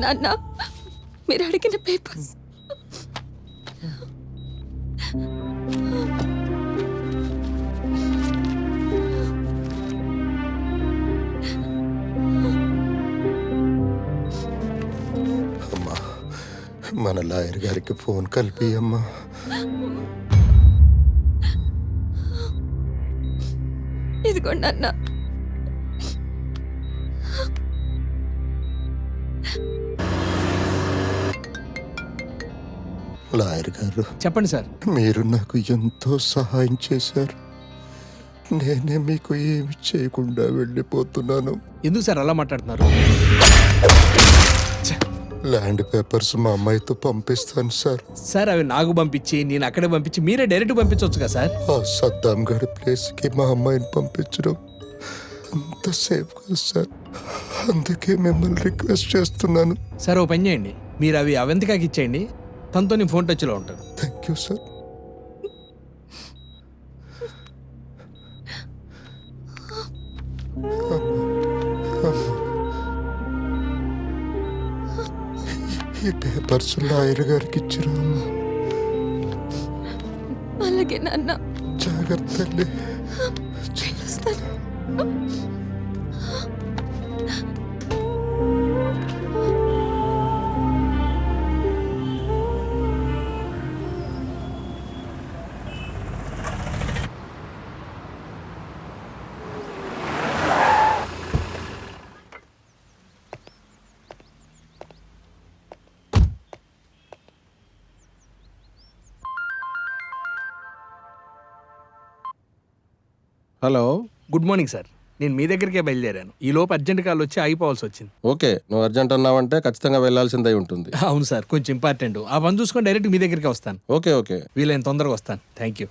నాన్న మీరు అడిగిన పేపర్స్. అమ్మా, మన లాయర్ గారికి ఫోన్ కలిపి అమ్మా. ఇదిగోండి అన్న. లాయర్ గారు చెప్పండి సార్. మీరు నాకు ఎంతో సహాయం చేశారు. నేనే మీకు ఏమి చేయకుండా వెళ్ళిపోతున్నాను. ఎందుకు సార్ అలా మాట్లాడుతున్నారు? ల్యాండ్ పేపర్స్ మా అమ్మాయితో పంపిస్తాను సార్. సార్ అవి నాకు పంపించి నేను అక్కడే పంపించి మీరే డైరెక్ట్ పంపించవచ్చు కదా సార్. ఆ సద్దాం గడి ప్లేస్కి మా అమ్మాయిని పంపించడం అంత సేఫ్ కాదు సార్. అందుకే మిమ్మల్ని రిక్వెస్ట్ చేస్తున్నాను. సార్ ఓ పని చేయండి, మీరు అవి అవంతికాకి ఇచ్చేయండి, తనతో నేను ఫోన్ టచ్లో ఉంటాను. Thank you sir. ఈ పేపర్స్ లాయర్ గారికి ఇచ్చిరా. అలాగే నాన్న. జాగ్రత్త. వెళ్ళొస్తాను. Hello, good morning sir. నేను మీ దగ్గరికే బయలుదేరాను. ఈ లోపు అర్జెంట్ కాల్ వచ్చి ఆగిపోవాల్సి వచ్చింది. ఓకే, నువ్వు అర్జెంట్ అన్నావంటే ఖచ్చితంగా వెళ్ళాల్సిందే ఉంటుంది. అవును సార్, కొంచెం ఇంపార్టెంట్. ఆ పని చూసుకొని డైరెక్ట్ మీ దగ్గరికి వస్తాను. ఓకే ఓకే, వీలైన తొందరగా వస్తాను. Thank you.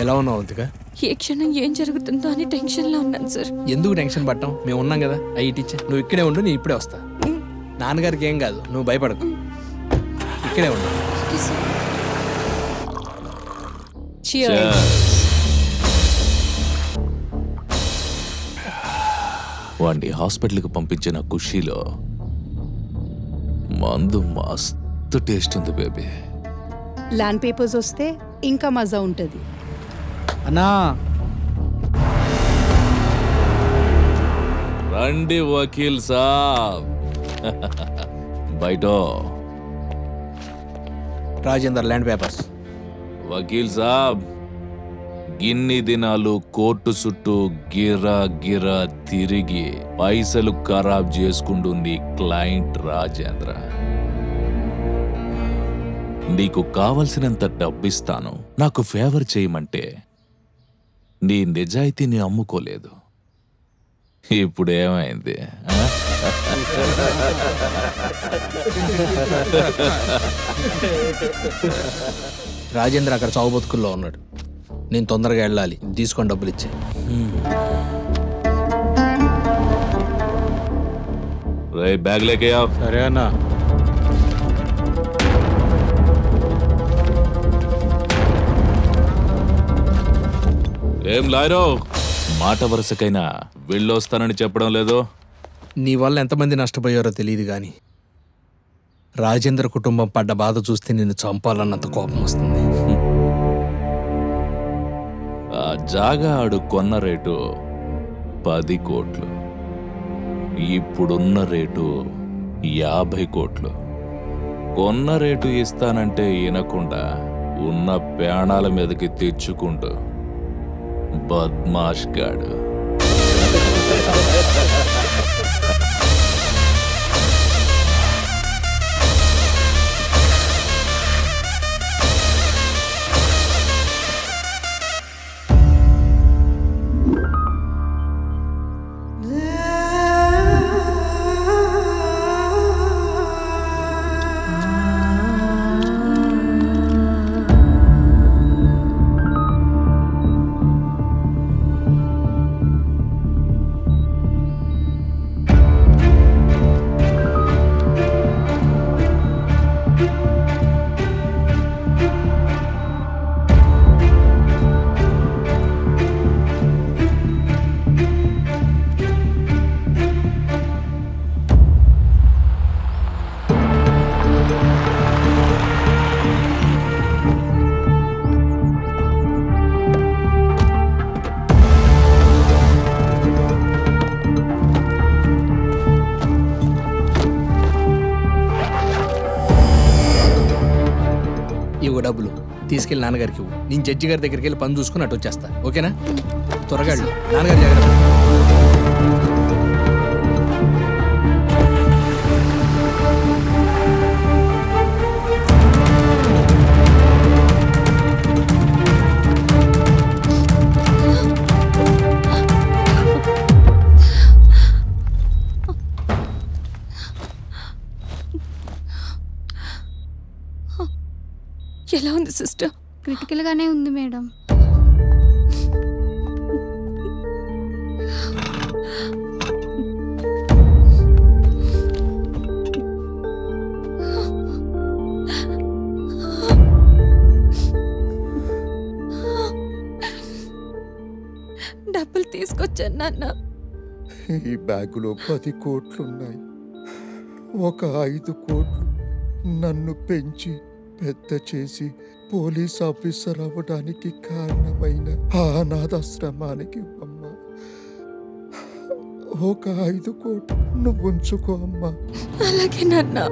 ఎలా ఉన్నావు అవంతిక? ఏ క్షణం ఏం జరుగుతుందో అని టెన్షన్లో ఉన్నాను సార్. ఎందుకు టెన్షన్ పడ్డాం? మేము ఉన్నాం కదా. అయ్యి టీచర్, నువ్వు ఇక్కడే ఉండు, నేను ఇప్పుడే వస్తా. నాన్నగారికి ఏం కాదు, నువ్వు భయపడకు. ఇక్కడే ఉండు. Okay sir. వాణ్ణి హాస్పిటల్కి పంపించిన ఖుషీలో మందు మస్తు టేస్ట్ ఉంది బేబీ. ల్యాండ్ పేపర్స్ వస్తే ఇంకా మజా ఉంటుంది. అన్నా రండి వకీల్ సాబ్. బయట రాజేందర్ ల్యాండ్ పేపర్స్. వకీల్ సాబ్, గిన్ని దినాలు కోర్టు చుట్టూ గిరా గిరా తిరిగి పైసలు ఖరాబ్ చేసుకుంటూ నీ క్లయింట్ రాజేంద్ర. నీకు కావలసినంత డబ్బిస్తాను, నాకు ఫేవర్ చేయమంటే నీ నిజాయితీని అమ్ముకోలేదు. ఇప్పుడు ఏమైంది? రాజేంద్ర అక్కడ చావు బతుకుల్లో ఉన్నాడు. నేను తొందరగా వెళ్ళాలి. తీసుకొని డబ్బులు ఇచ్చే. రే బ్యాగ్ లేకే आओ. సరే అన్నా. ఏం లాయరో, మాట వరుసకైనా వెళ్ళొస్తానని చెప్పడం లేదు. నీ వల్ల ఎంతమంది నష్టపోయారో తెలియదు కానీ రాజేంద్ర కుటుంబం పడ్డ బాధ చూస్తే నిన్ను చంపాలన్నంత కోపం వస్తుంది. ఆ జాగా ఆడు కొన్న రేటు 10 కోట్లు, ఇప్పుడున్న రేటు 50 కోట్లు. కొన్న రేటు ఇస్తానంటే వినకుండా ఉన్న ప్రాణాల మీదకి తెచ్చుకుంటూ బద్మాష్ గాడు. డబ్బులు తీసుకెళ్ళి నాన్నగారికి ఇవ్వు. నేను జడ్జి గారి దగ్గరికి వెళ్ళి పని చూసుకుని అటు వచ్చేస్తా. ఓకేనా? త్వరగా వెళ్ళు. నాన్నగారు జాగ్రత్త. ఎలా ఉంది సిస్టర్? క్రిటికల్ గానే ఉంది మేడం. డబ్బులు తీసుకొచ్చాను నాన్న. ఈ బ్యాగులో 10 కోట్లున్నాయి. ఒక 5 కోట్లు నన్ను పెంచి పెద్ద చేసి పోలీస్ ఆఫీసర్ అవ్వడానికి కారణమైన ఆ అనాథాశ్రమానికి అమ్మా. ఒక 5 కోట్లు నువ్వు ఉంచుకో అమ్మా. అలాగే నాన్న.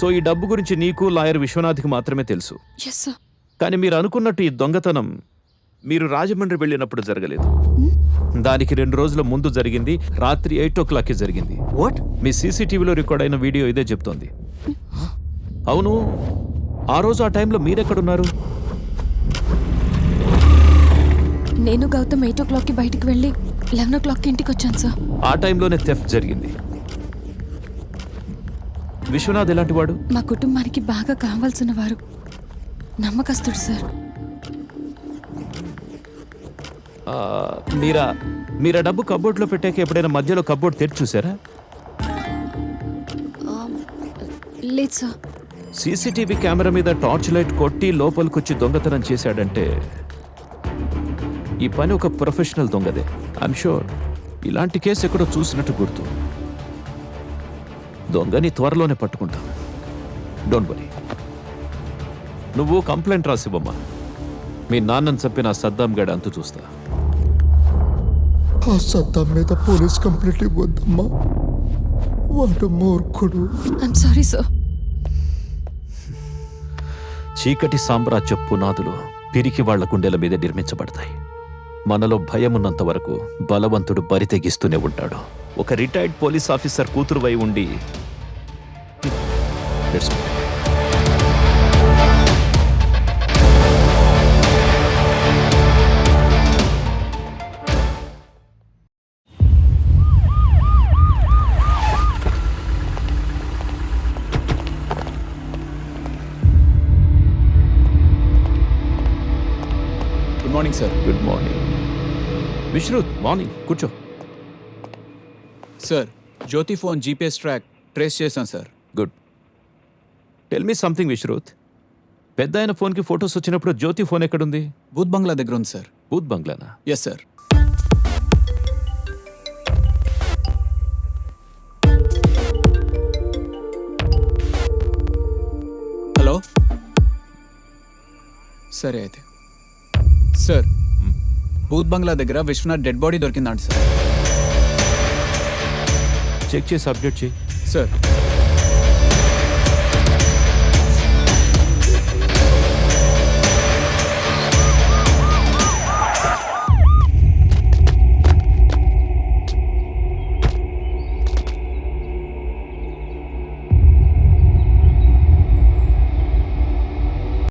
సో ఈ డబ్బు గురించి నీకు లాయర్ విశ్వనాథ్కి మాత్రమే తెలుసు. Yes sir. కానీ మీరు అనుకున్నట్టు ఈ దొంగతనం మీరు రాజమండ్రి వెళ్ళినప్పుడు జరగలేదు. దానికి 2 రోజుల ముందు జరిగింది. రాత్రి 8 o'clockకి జరిగింది. మీ సీసీటీవీలో రికార్డ్ అయిన వీడియో ఇదే చెప్తోంది. అవును, ఆ రోజు ఆ టైంలో మీరెక్కడున్నారు? నేను గౌతమ్ 8 o'clockకి బయటికి వెళ్ళి 11 o'clockకి ఇంటికి వచ్చాను సార్. ఆ టైంలోనే థెఫ్ట్ జరిగింది. విశ్వనాథ్ ఎలాంటి వాడు? మా కుటుంబానికి బాగా కావాల్సిన వారు. నమ్మకస్తుడు సార్. మీరా డబ్బు కబోర్డ్లో పెట్టాక ఎప్పుడైనా మధ్యలో కబోర్డ్ తెరిచి చూసారా? లేదు సార్. సీసీటీవీ కెమెరా మీద టార్చ్ లైట్ కొట్టి లోపలికొచ్చి దొంగతనం చేశాడంటే ఈ పని ఒక ప్రొఫెషనల్ దొంగదే. ఐఎమ్ షూర్ ఇలాంటి కేసు ఎక్కడో చూసినట్టు గుర్తు. దొంగని త్వరలోనే పట్టుకుంటాం. Don't worry. నువ్వు కంప్లైంట్ రాసివ్వమ్మా. మీ నాన్నని చంపిన సద్దాం గడ అంతు చూస్తా. ఆ సద్దాం మీద పోలీస్ కంప్లైంట్ ఇవ్వద్దమ్మా. వాడు మూర్ఖుడు. I'm sorry sir. చీకటి సామ్రాజ్య పునాదులు పిరికి వాళ్ల గుండెల మీద నిర్మించబడతాయి. మనలో భయం ఉన్నంత వరకు బలవంతుడు బరి తెగిస్తూనే ఉంటాడు. ఒక రిటైర్డ్ పోలీస్ ఆఫీసర్ కూతురువై ఉండి good morning sir. Good morning. Vishrut, morning. కూర్చో. Sir, Jyoti phone GPS track trace చేశాం sir. Good. Tell me something Vishrut. పెద్ద ఆయన ఫోన్కి ఫొటోస్ వచ్చినప్పుడు జ్యోతి ఫోన్ ఎక్కడుంది? బూత్ బంగ్లా దగ్గర ఉంది సార్. బూత్ బంగ్లానా? Yes sir. హలో. సరే అయితే. సార్, బూత్ బంగ్లా దగ్గర విశ్వనాథ్ డెడ్ బాడీ దొరికిందంట సార్. చెక్ చేసి అప్డేట్ చేయి. సార్.